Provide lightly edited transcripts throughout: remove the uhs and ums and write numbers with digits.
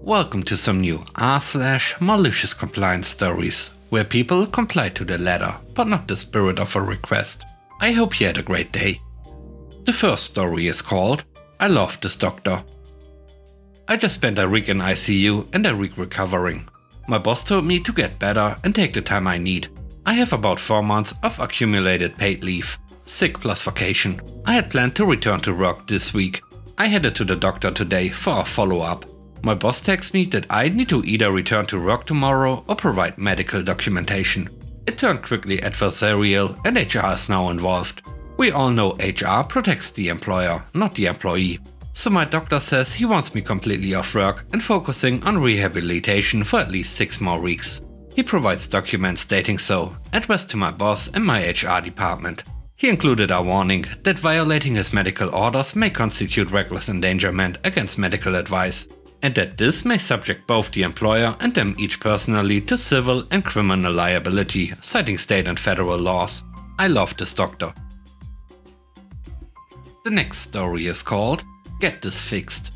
Welcome to some new r/malicious compliance stories, where people comply to the letter, but not the spirit of a request. I hope you had a great day. The first story is called I Love This Doctor. I just spent a week in ICU and a week recovering. My boss told me to get better and take the time I need. I have about 4 months of accumulated paid leave, sick plus vacation. I had planned to return to work this week. I headed to the doctor today for a follow-up. My boss texts me that I need to either return to work tomorrow or provide medical documentation. It turned quickly adversarial and HR is now involved. We all know HR protects the employer, not the employee. So my doctor says he wants me completely off work and focusing on rehabilitation for at least 6 more weeks. He provides documents stating so, addressed to my boss and my HR department. He included a warning that violating his medical orders may constitute reckless endangerment against medical advice, and that this may subject both the employer and them each personally to civil and criminal liability, citing state and federal laws. I love this doctor. The next story is called Get This Fixed.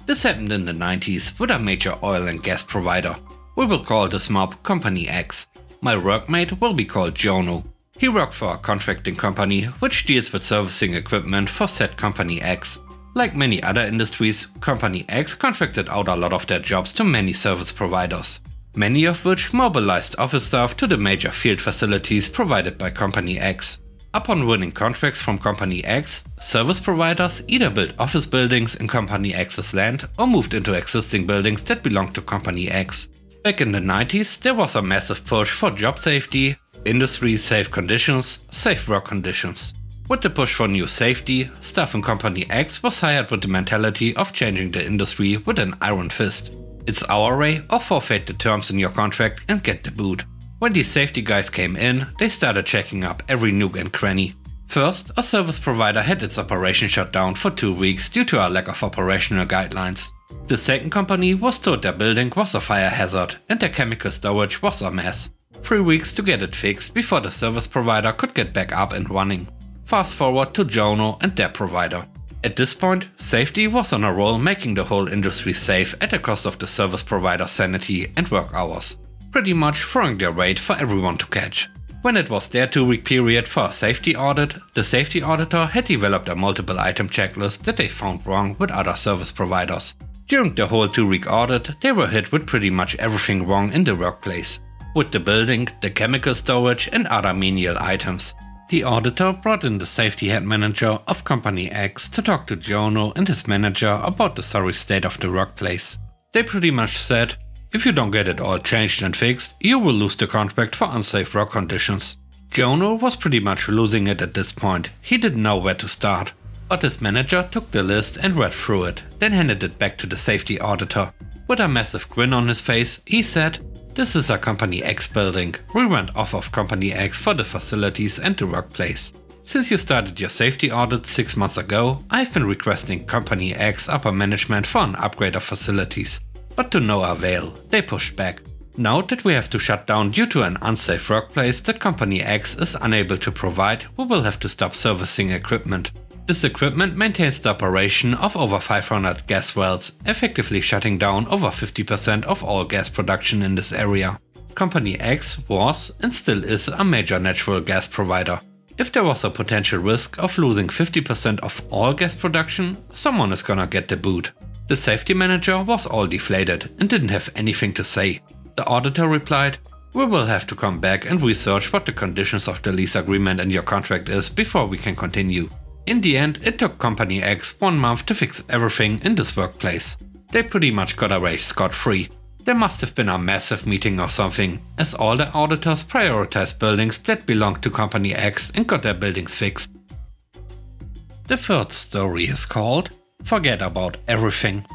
This happened in the 90s with a major oil and gas provider. We will call this mob Company X. My workmate will be called Jono. He worked for a contracting company which deals with servicing equipment for said Company X. Like many other industries, Company X contracted out a lot of their jobs to many service providers, many of which mobilized office staff to the major field facilities provided by Company X. Upon winning contracts from Company X, service providers either built office buildings in Company X's land or moved into existing buildings that belonged to Company X. Back in the 90s, there was a massive push for job safety, industry-safe conditions, safe work conditions. With the push for new safety, staff in Company X was hired with the mentality of changing the industry with an iron fist. It's our way or forfeit the terms in your contract and get the boot. When these safety guys came in, they started checking up every nook and cranny. First, a service provider had its operation shut down for 2 weeks due to a lack of operational guidelines. The second company was told their building was a fire hazard and their chemical storage was a mess. 3 weeks to get it fixed before the service provider could get back up and running. Fast forward to Jono and their provider. At this point, safety was on a roll, making the whole industry safe at the cost of the service provider's sanity and work hours. Pretty much throwing their weight for everyone to catch. When it was their 2-week period for a safety audit, the safety auditor had developed a multiple item checklist that they found wrong with other service providers. During the whole 2-week audit, they were hit with pretty much everything wrong in the workplace. With the building, the chemical storage and other menial items. The auditor brought in the safety head manager of Company X to talk to Jono and his manager about the sorry state of the workplace. They pretty much said, if you don't get it all changed and fixed, you will lose the contract for unsafe work conditions. Jono was pretty much losing it at this point. He didn't know where to start. But his manager took the list and read through it, then handed it back to the safety auditor. With a massive grin on his face, he said, "This is a Company X building. We went off of Company X for the facilities and the workplace. Since you started your safety audit 6 months ago, I've been requesting Company X upper management for an upgrade of facilities. But to no avail, they pushed back. Now that we have to shut down due to an unsafe workplace that Company X is unable to provide, we will have to stop servicing equipment. This equipment maintains the operation of over 500 gas wells, effectively shutting down over 50% of all gas production in this area. Company X was and still is a major natural gas provider. If there was a potential risk of losing 50% of all gas production, someone is gonna get the boot." The safety manager was all deflated and didn't have anything to say. The auditor replied, "We will have to come back and research what the conditions of the lease agreement and your contract is before we can continue." In the end, it took Company X 1 month to fix everything in this workplace. They pretty much got away scot-free. There must have been a massive meeting or something, as all the auditors prioritized buildings that belonged to Company X and got their buildings fixed. The third story is called Forget About Everything.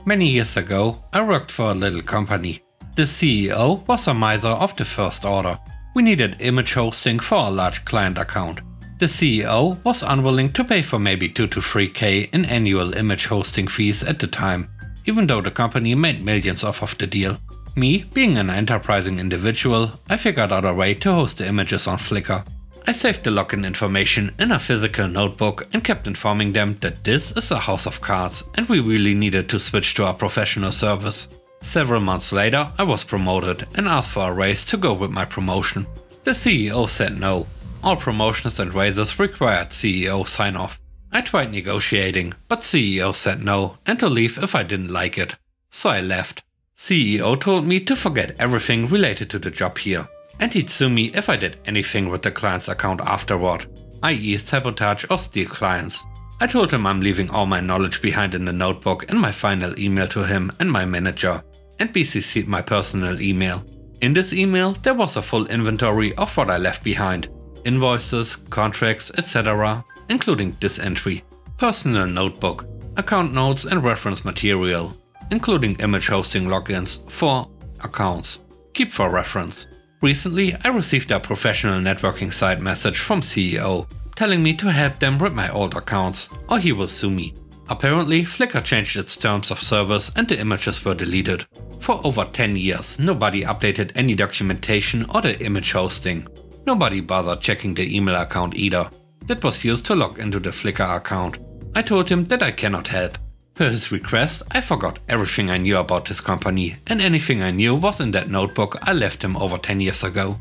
Many years ago, I worked for a little company. The CEO was a miser of the first order. We needed image hosting for a large client account. The CEO was unwilling to pay for maybe 2 to 3K in annual image hosting fees at the time, even though the company made millions off of the deal. Me, being an enterprising individual, I figured out a way to host the images on Flickr. I saved the login information in a physical notebook and kept informing them that this is a house of cards and we really needed to switch to a professional service. Several months later, I was promoted and asked for a raise to go with my promotion. The CEO said no. All promotions and raises required CEO sign-off. I tried negotiating, but CEO said no and to leave if I didn't like it. So I left. CEO told me to forget everything related to the job here, and he'd sue me if I did anything with the client's account afterward, i.e. sabotage or steal clients. I told him I'm leaving all my knowledge behind in the notebook in my final email to him and my manager, and BCC'd my personal email. In this email there was a full inventory of what I left behind. Invoices, contracts, etc., including this entry. Personal notebook, account notes and reference material, including image hosting logins for accounts. Keep for reference. Recently, I received a professional networking site message from CEO telling me to help them with my old accounts or he will sue me. Apparently, Flickr changed its terms of service and the images were deleted. For over 10 years, nobody updated any documentation or the image hosting. Nobody bothered checking the email account either. That was used to log into the Flickr account. I told him that I cannot help. Per his request, I forgot everything I knew about this company, and anything I knew was in that notebook I left him over 10 years ago.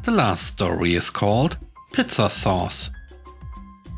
The last story is called Pizza Sauce.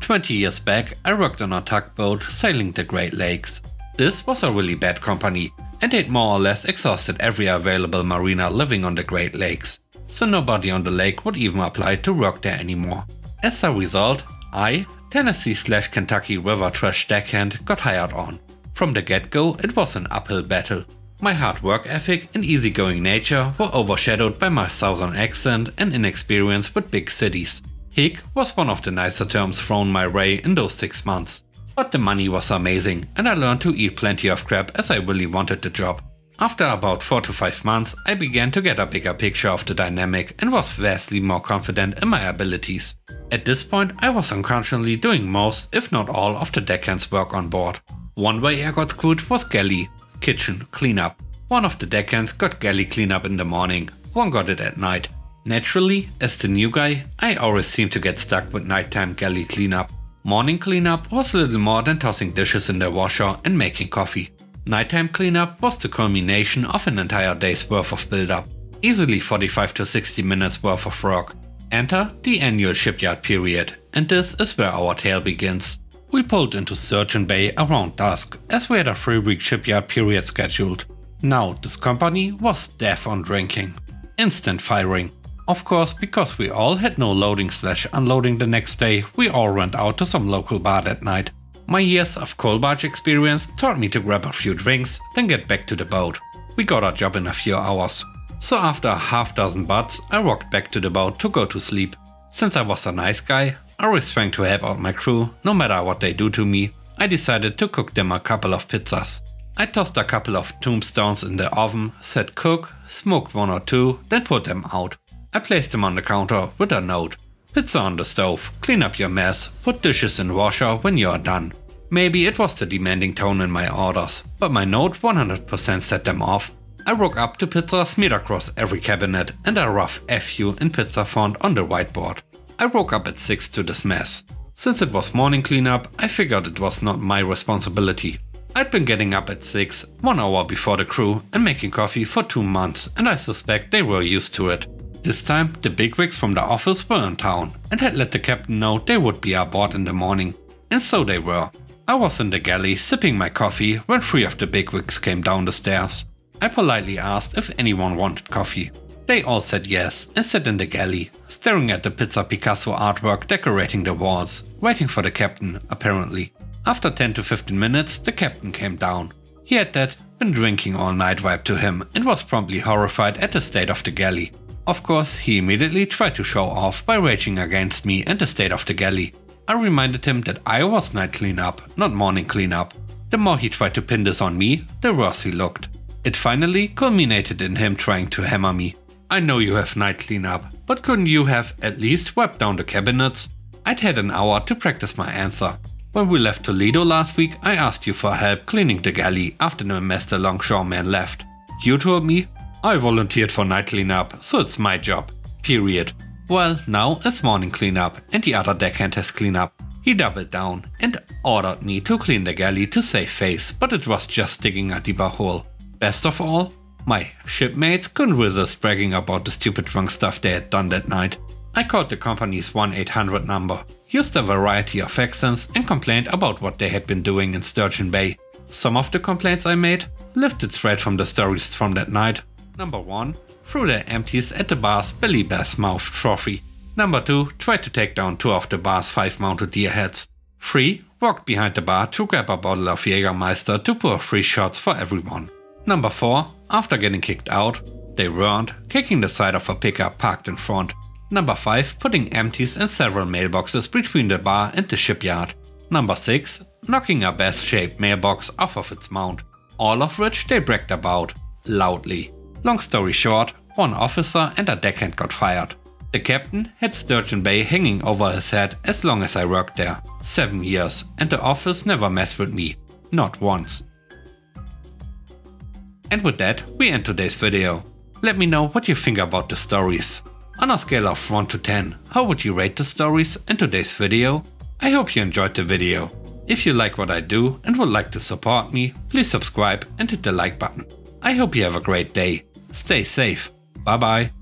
20 years back, I worked on a tugboat sailing the Great Lakes. This was a really bad company, and they'd more or less exhausted every available marina living on the Great Lakes, so nobody on the lake would even apply to work there anymore. As a result, I, Tennessee/Kentucky River trash deckhand, got hired on. From the get-go, it was an uphill battle. My hard work ethic and easygoing nature were overshadowed by my southern accent and inexperience with big cities. Hick was one of the nicer terms thrown my way in those 6 months. But the money was amazing and I learned to eat plenty of crap as I really wanted the job. After about 4 to 5 months, I began to get a bigger picture of the dynamic and was vastly more confident in my abilities. At this point, I was unconsciously doing most, if not all, of the deckhand's work on board. One way I got screwed was galley, kitchen, cleanup. One of the deckhands got galley cleanup in the morning, one got it at night. Naturally, as the new guy, I always seemed to get stuck with nighttime galley cleanup. Morning cleanup was little more than tossing dishes in the washer and making coffee. Nighttime cleanup was the culmination of an entire day's worth of build-up. Easily 45 to 60 minutes worth of work. Enter the annual shipyard period, and this is where our tale begins. We pulled into Sturgeon Bay around dusk, as we had a 3-week shipyard period scheduled. Now, this company was deaf on drinking. Instant firing. Of course, because we all had no loading/unloading the next day, we all went out to some local bar that night. My years of coal barge experience taught me to grab a few drinks, then get back to the boat. We got our job in a few hours. So after a half-dozen butts, I walked back to the boat to go to sleep. Since I was a nice guy, always trying to help out my crew, no matter what they do to me, I decided to cook them a couple of pizzas. I tossed a couple of tombstones in the oven, said cook, smoked 1 or 2, then put them out. I placed them on the counter with a note. Pizza on the stove, clean up your mess, put dishes in washer when you are done. Maybe it was the demanding tone in my orders, but my note 100% set them off. I woke up to pizza smeared across every cabinet and a rough FU in pizza font on the whiteboard. I woke up at 6 to this mess. Since it was morning cleanup, I figured it was not my responsibility. I'd been getting up at 6, 1 hour before the crew, and making coffee for 2 months, and I suspect they were used to it. This time, the bigwigs from the office were in town and had let the captain know they would be aboard in the morning. And so they were. I was in the galley sipping my coffee when 3 of the bigwigs came down the stairs. I politely asked if anyone wanted coffee. They all said yes and sat in the galley, staring at the Pizza Picasso artwork decorating the walls, waiting for the captain, apparently. After 10 to 15 minutes, the captain came down. He had that been drinking all night vibe to him and was promptly horrified at the state of the galley. Of course, he immediately tried to show off by raging against me and the state of the galley. I reminded him that I was night cleanup, not morning cleanup. The more he tried to pin this on me, the worse he looked. It finally culminated in him trying to hammer me. I know you have night cleanup, but couldn't you have at least wiped down the cabinets? I'd had an hour to practice my answer. When we left Toledo last week, I asked you for help cleaning the galley after the mess the longshoreman left. You told me, I volunteered for night cleanup, so it's my job. Period. Well, now it's morning cleanup and the other deckhand has cleanup. He doubled down and ordered me to clean the galley to save face, but it was just digging a deeper hole. Best of all, my shipmates couldn't resist bragging about the stupid drunk stuff they had done that night. I called the company's 1-800 number, used a variety of accents and complained about what they had been doing in Sturgeon Bay. Some of the complaints I made lifted thread from the stories from that night. Number 1. Threw their empties at the bar's belly bass mouth trophy. Number 2. Tried to take down 2 of the bar's 5 mounted deer heads. 3. Walked behind the bar to grab a bottle of Jägermeister to pour free shots for everyone. Number 4. After getting kicked out, they weren't, kicking the side of a pickup parked in front. Number 5. Putting empties in several mailboxes between the bar and the shipyard. Number 6. Knocking a bass-shaped mailbox off of its mount. All of which they bragged about, loudly. Long story short, one officer and a deckhand got fired. The captain had Sturgeon Bay hanging over his head as long as I worked there. 7 years, and the office never messed with me. Not once. And with that, we end today's video. Let me know what you think about the stories. On a scale of 1 to 10, how would you rate the stories in today's video? I hope you enjoyed the video. If you like what I do and would like to support me, please subscribe and hit the like button. I hope you have a great day. Stay safe. Bye bye.